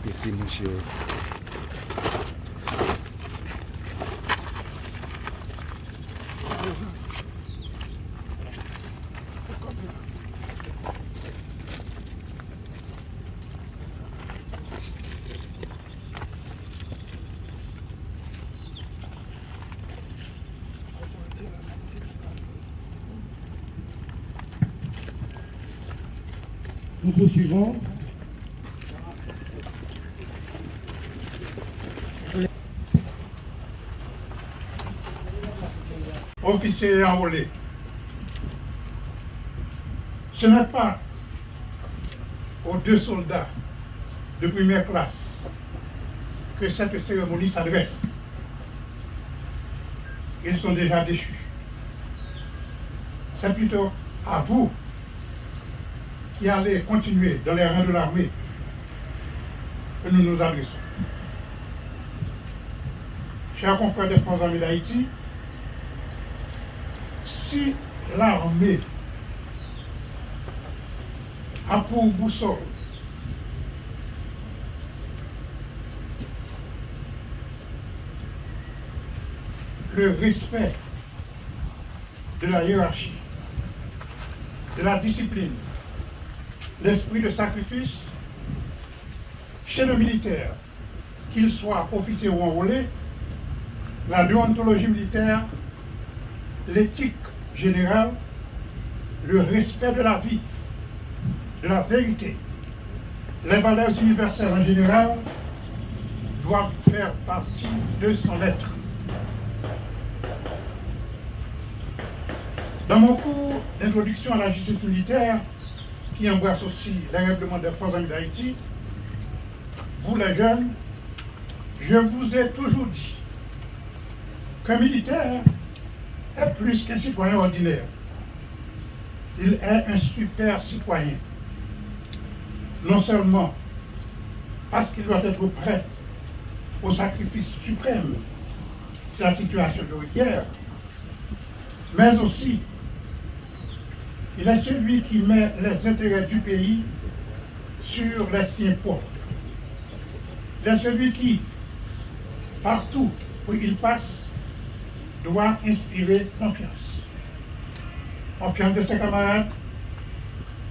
Ici, monsieur. Nous poursuivons. Officiers enrôlés, ce n'est pas aux deux soldats de première classe que cette cérémonie s'adresse. Ils sont déjà déchus. C'est plutôt à vous qui allez continuer dans les rangs de l'armée que nous nous adressons. Chers confrères des Forces armées d'Haïti, si l'armée a pour boussole le respect de la hiérarchie, de la discipline, l'esprit de sacrifice, chez le militaire, qu'il soit officier ou enrôlé, la déontologie militaire, l'éthique générale, le respect de la vie, de la vérité, les valeurs universelles en général doivent faire partie de son être. Dans mon cours d'introduction à la justice militaire, qui embrasse aussi les règlements des Forces armées d'Haïti, vous les jeunes, je vous ai toujours dit qu'un militaire est plus qu'un citoyen ordinaire. Il est un super citoyen. Non seulement parce qu'il doit être prêt au sacrifice suprême si la situation le requiert, mais aussi il est celui qui met les intérêts du pays sur les siens propres. Il est celui qui, partout où il passe, doit inspirer confiance. Confiance de ses camarades,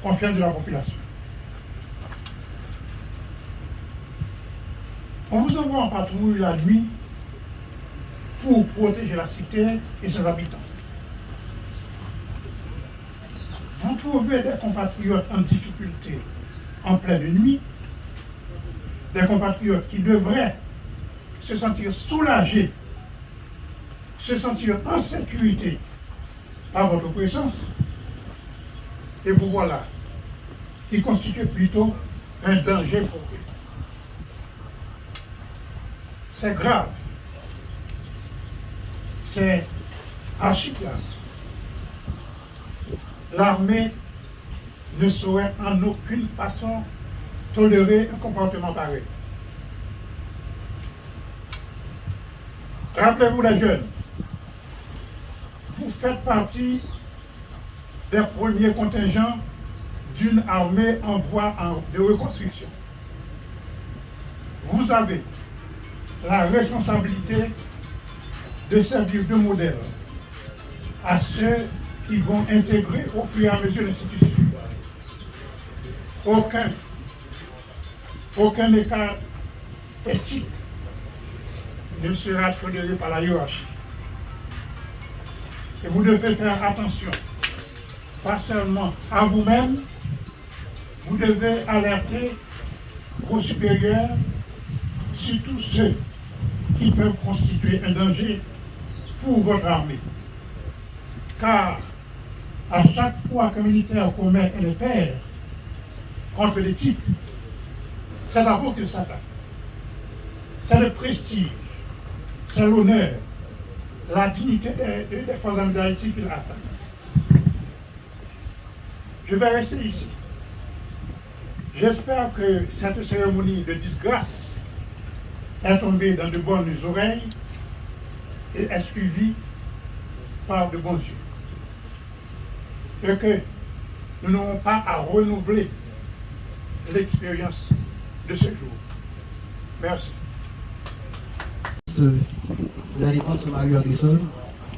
confiance de la population. On vous envoie en patrouille la nuit pour protéger la cité et ses habitants. Vous trouvez des compatriotes en difficulté en pleine nuit, des compatriotes qui devraient se sentir soulagés, se sentir en sécurité par votre présence, et vous voilà, qui constitue plutôt un danger pour eux. C'est grave, c'est archi grave. L'armée ne saurait en aucune façon tolérer un comportement pareil. Rappelez-vous les jeunes, vous faites partie des premiers contingents d'une armée en voie de reconstruction. Vous avez la responsabilité de servir de modèle à ceux qui vont intégrer au fur et à mesure l'institution. Aucun écart éthique ne sera toléré par la hiérarchie. Et vous devez faire attention, pas seulement à vous-même, vous devez alerter vos supérieurs, surtout ceux qui peuvent constituer un danger pour votre armée. Car à chaque fois qu'un militaire commet un impair contre l'éthique, c'est d'abord qu'il s'attaque. C'est le prestige, c'est l'honneur, la dignité des forces armées d'Haïti qu'il atteint. Je vais rester ici. J'espère que cette cérémonie de disgrâce est tombée dans de bonnes oreilles et est suivie par de bons yeux. Et que nous n'aurons pas à renouveler l'expérience de ce jour. Merci. De la défense Mario Agressol,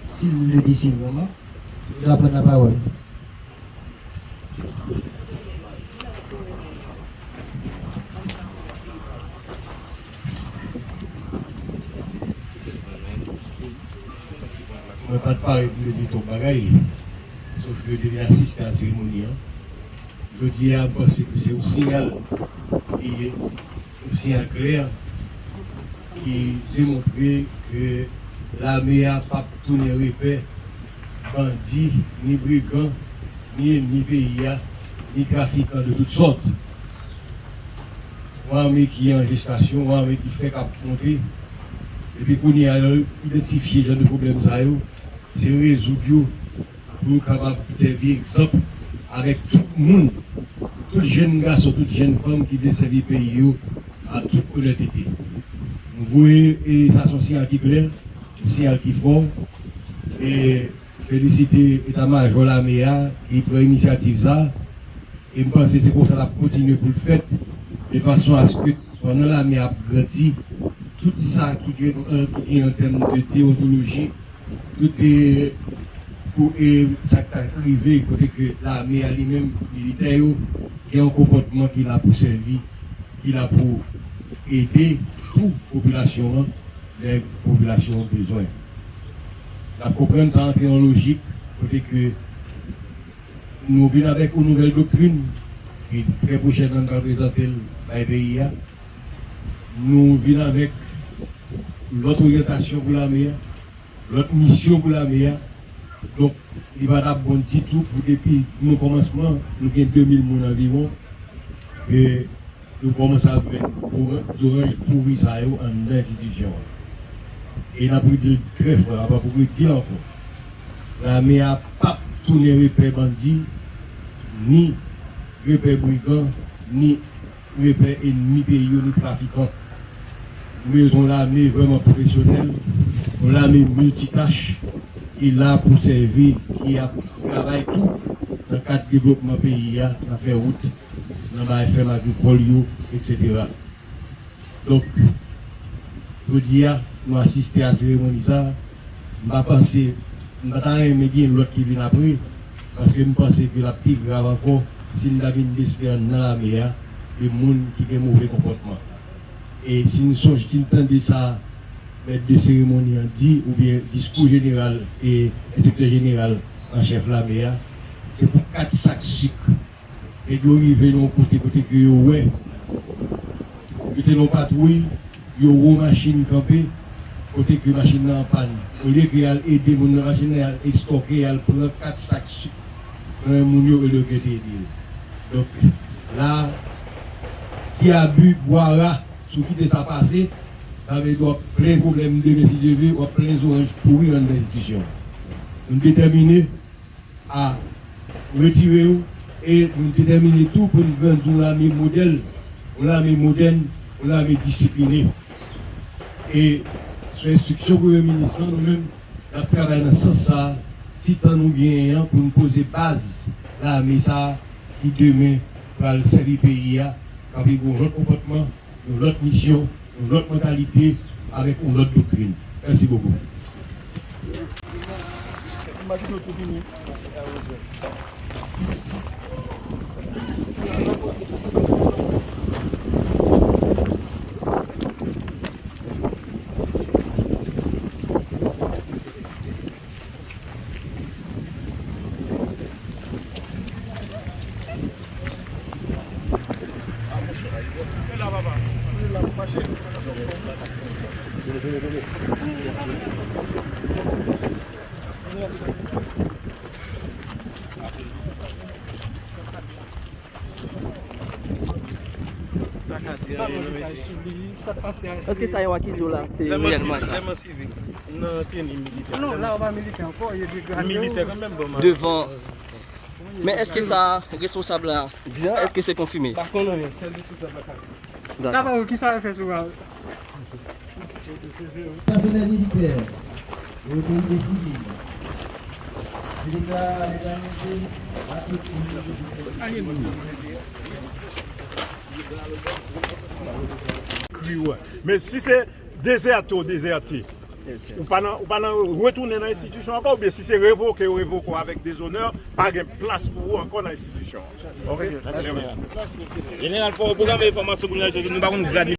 s'il le décide vraiment, il va prendre la parole. Je ne vais pas te parler pour le dire ton bagaille, sauf que je devais assister à la cérémonie. Je dis à penser que c'est un signal, et un signal clair qui démontre que l'armée n'a pas tourné repère, bandits, ni brigands, ni ennemis pays, ni trafiquants de toutes sortes. Une armée qui est en gestation, une armée qui fait qu'à monter, et puis qu'on y a identifié ce genre de problèmes, c'est résoudre pour capable servir exemple avec tout le monde, tous les jeunes garçons, toutes les jeunes femmes qui veulent servir le pays à toute honnêteté. Nous voyons, et ça c'est un signal qui est clair, un signal qui est fort, et féliciter l'état-major l'armée qui prend l'initiative ça, et je pense que c'est pour ça qu'on continue pour le faire, de façon à ce que pendant l'armée a grandi, tout ça qui est en termes de déontologie, tout est pour ça qui est arrivé, côté que l'armée a lui-même militaire, qui a un comportement qui a pour servir, qui a pour aider toute population, les populations ont besoin. La comprendre ça entrer en logique, côté que nous venons avec une nouvelle doctrine qui très prochainement va présenter le pays. Nous venons avec l'autre orientation pour l'armée, l'autre mission pour l'armée. Donc, il va d'abord bon petit tout pour depuis nos commencements, nous avons 2000 personnes environ, et nous commençons à faire des oranges pourris ça en institution. Et nous avons dit très fort, là-bas pour dire encore, l'armée n'a pas tourné repère bandit, ni repère brigand, ni repère ennemi pays, ni trafiquant. Nous avons l'armée vraiment professionnelle, l'armée multitâche, qui est là pour servir, qui travaille tout dans le cadre du développement pays, dans la faire route, dans la FM agricole, etc. Donc, je dis, nous assistons à la cérémonie, je ne pense pas que l'autre qui vient après, parce que je pense que la plus grave encore, si nous avons décidé dans la mer, le monde qui a un mauvais comportement. Et si nous sommes de ça, maître de cérémonie a dit, ou bien discours général et inspecteur général en chef la mer, c'est pour 4 sacs de sucre. Et nous arrivons côté que ouais, nous avons patrouille, nous avons une machine campée, côté que la machine est en panne. Au lieu qu'elle aide la machine à stocker, elle prend 4 sacs de sucre. Donc là, qui a bu, boira, ce qui s'est passé, avait plein de problèmes de récidive ou plein d'oranges pourris dans l'institution. Nous sommes déterminés à retirer et nous déterminer tout pour nous grandir l'armée modèle, l'armée moderne, l'armée disciplinée. Et sur l'instruction du Premier ministre, nous-mêmes, nous travaillons dans ce sens, si nous gagnons pour nous poser base, l'armée qui demain va le servir pays, avec un autre comportement, une autre mission, une autre mentalité, avec une autre doctrine. Merci beaucoup. Est-ce que ça y est, Wakizo là? C'est réellement ça. Non, là on va militer encore, il y a des gars. Militaire quand même, bon. Devant. Mais est-ce que ça, responsable là, vient? Est-ce que c'est confirmé? Par contre, c'est le sous D'accord. d'abord, qui ça fait souvent? Personnel militaire, autorité civile. Je déclare les derniers à ce Mais si c'est déserté, ou pas retourner dans l'institution encore, ou bien si c'est révoqué avec des honneurs, pas de place pour vous encore dans l'institution. Ok? Général, pour le programme d'information, nous avons gradé.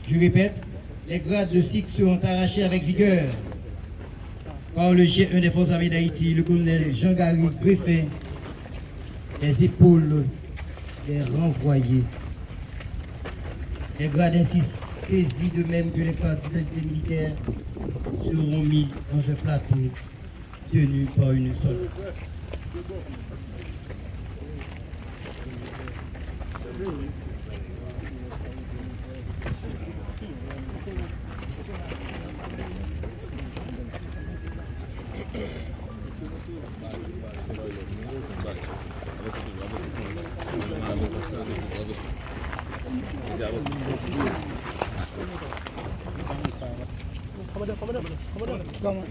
Je répète, les grades de SIC seront arrachés avec vigueur par le G1 des Forces armées d'Haïti, le colonel Jean-Gary Griffin, les épaules des renvoyés. Les grades ainsi saisis de même que les cartes d'identité militaire seront mis dans un plateau tenu par une seule. Comment